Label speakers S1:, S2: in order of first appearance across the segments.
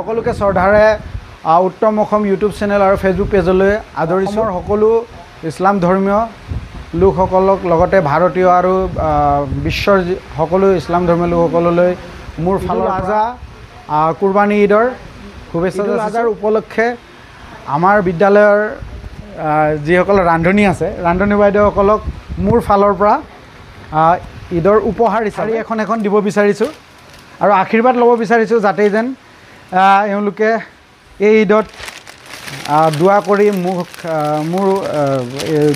S1: সকলোকে শ্ৰদ্ধাৰে উত্তম Assam YouTube channel আৰু ফেচবুক পেজলৈ আদৰিছোঁ সকলো ইছলাম ধৰ্মীয় লোকসকলক লগতে ভাৰতীয় আৰু বিশ্বৰ সকলো ইছলাম ধৰ্মীয় লোকসকললৈ মোৰ ফালৰ আজা কুৰবানী ঈদৰ শুভেচ্ছা আজাৰ উপলক্ষে আমাৰ বিদ্যালয়ৰ যিসকল ৰান্ধনী আছে ৰান্ধনী বাইদেউসকলক মোৰ ফালৰ পৰা ঈদৰ উপহাৰ হিচাপে এখন দিব বিচাৰিছোঁ আৰু আশীৰ্বাদ ল'ব বিচাৰিছোঁ যাতে যেন এওঁলোকে এই ঈদত দোৱা কৰি মোক মোৰ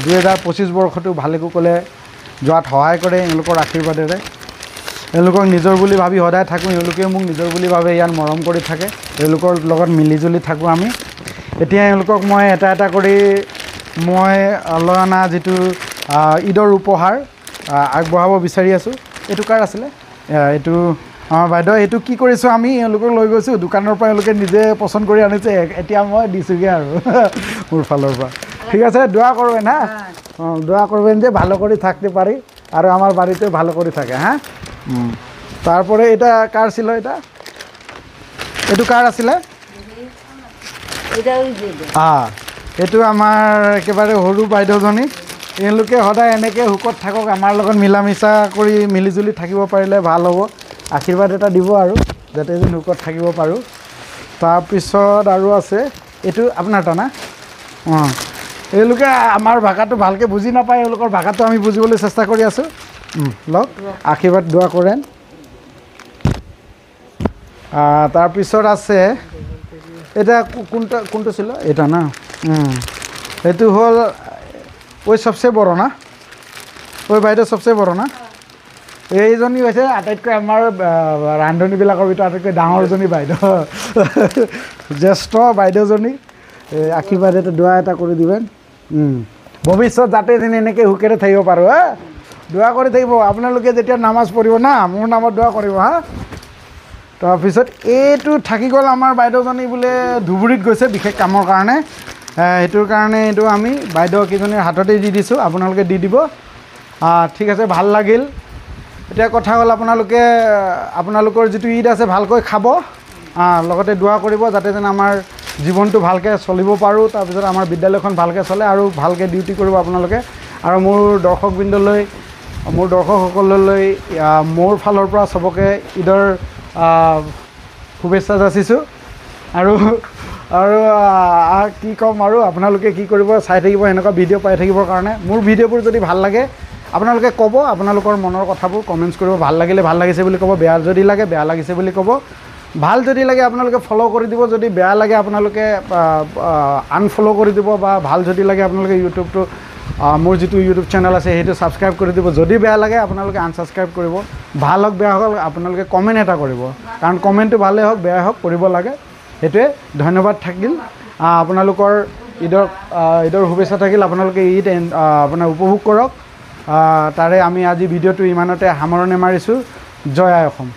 S1: 2025 বৰ্ষটো ভালে কুশলে যোৱাত সহায় কৰে এওঁলোকৰ আশীৰ্বাদেৰে এওঁলোকক নিজৰ বুলি ভাবি সদায় থাকোঁ এওঁলোকেও মোক নিজৰ বুলি ভাবে ইয়াত মৰম কৰি থাকে এওঁলোকৰ লগত মিলিজুলি থাকোঁ আমি এতিয়া এওঁলোকক মই এটা কৰি মই লৈ অনা যিটো ঈদৰ উপহাৰ আগবঢ়াব বিচাৰি আছোঁ এইটো কাৰ আছিলে এইটো আমাৰ বাইদেউ এইটো কি কৰিছোঁ আমি এওঁলোকক লৈ গৈছোঁ দোকানৰ পৰা এওঁলোকে নিজে পচন্দ কৰি আনিছে এতিয়া মই দিছোঁগৈ আৰু মোৰ ফালৰ পৰা ঠিক আছে দোৱা কৰবেন হা দোয়া করবেন যে ভালো করে থাকতে পারি আর আমার বাড়িতে ভালো করে থাকে হ্যাঁ তারপরে এটা কার ছিল এটা এটু কার আছিলে এইটো আমাৰ একেবাৰে সৰু বাইদেউজনী এওঁলোকে সদায় এনেকৈ হুকত থাকক আমাৰ লগত মিলা মিছা কৰি মিলিজুলি থাকিব পাৰিলে ভাল হ'ব আশীৰ্বাদ এটা দিব আৰু যাতে যেন হুকত থাকিব পাৰোঁ তাৰপিছত আৰু আছে এইটো আপোনাৰ টা না এওঁলোকে আমাৰ ভাষাটো ভালকৈ বুজি নাপায় এওঁলোকৰ ভাষাটো আমি বুজিবলৈ চেষ্টা কৰি আছোঁ লওক আশীৰ্বাদ দোৱা কৰেন তাৰপিছত আছে এটা কোনটো ছিল এটা না এইটো হ'ল ওই সবচেয়ে বড় না ওই বাইদেউ সবচেয়ে বড় না এইজনী হৈছে আটাইতকৈ আমাৰ ৰান্ধনীবিলাকৰ ভিতৰত আটাইতকৈ ডাঙৰজনী বাইদেউ জ্যেষ্ঠ বাইদেউজনী আশীৰ্বাদ এটা দোৱা এটা কৰি দিবেন ভৱিষ্যত যাতে যেন এনেকৈ হুকেৰে থাকিব পাৰোঁ হা দোৱা কৰি থাকিব আপোনালোকে যেতিয়া নামাজ পঢ়িব না মোৰ নামত দোৱা কৰিব হা তাৰপিছত এইটো থাকি গ'ল আমাৰ বাইদেউজনী বোলে ধুবুৰীত গৈছে বিশেষ কামৰ কাৰণে সেইটোৰ কাৰণে এইটো আমি বাইদেউ কেইজনীৰ হাততে দি দিছোঁ আপোনালোকে দি দিব ঠিক আছে ভাল লাগিল এতিয়া কথা হ'ল আপোনালোকৰ যিটো ঈদ আছে ভালকৈ খাব লগতে দোৱা কৰিব যাতে যেন আমাৰ জীৱনটো ভালকৈ চলিব পাৰোঁ তাৰপিছত আমাৰ বিদ্যালয়খন ভালকৈ চলে আৰু ভালকৈ ডিউটি কৰিব আপোনালোকে আৰু মোৰ দৰ্শকবৃন্দলৈ মোৰ দৰ্শকসকললৈ মোৰ ফালৰ পৰা চবকে ঈদৰ শুভেচ্ছা যাচিছোঁ আৰু কি ক'ম আৰু আপোনালোকে কি কৰিব চাই থাকিব এনেকুৱা ভিডিঅ' পাই থাকিবৰ কাৰণে মোৰ ভিডিঅ'বোৰ যদি ভাল লাগে আপোনালোকে ক'ব আপোনালোকৰ মনৰ কথাবোৰ কমেণ্টছ কৰিব ভাল লাগিলে ভাল লাগিছে বুলি ক'ব বেয়া যদি লাগে বেয়া লাগিছে বুলি ক'ব ভাল যদি লাগে আপোনালোকে ফ'ল' কৰি দিব যদি বেয়া লাগে আপোনালোকে আনফ'ল' কৰি দিব বা ভাল যদি লাগে আপোনালোকে ইউটিউবটো মোৰ যিটো ইউটিউব চেনেল আছে সেইটো ছাবস্ক্ৰাইব কৰি দিব যদি বেয়া লাগে আপোনালোকে আনছাবস্ক্ৰাইব কৰিব ভাল হওক বেয়া হওক আপোনালোকে কমেণ্ট এটা কৰিব কাৰণ কমেণ্টটো ভালেই হওক বেয়া হওক কৰিব লাগে সেইটোৱে ধন্যবাদ থাকিল আপোনালোকৰ ঈদৰ শুভেচ্ছা থাকিল আপোনালোকে ঈদ আপোনাৰ উপভোগ কৰক তাৰে আমি আজি ভিডিঅ'টো ইমানতে সামৰণি মাৰিছোঁ জয় আই অসম।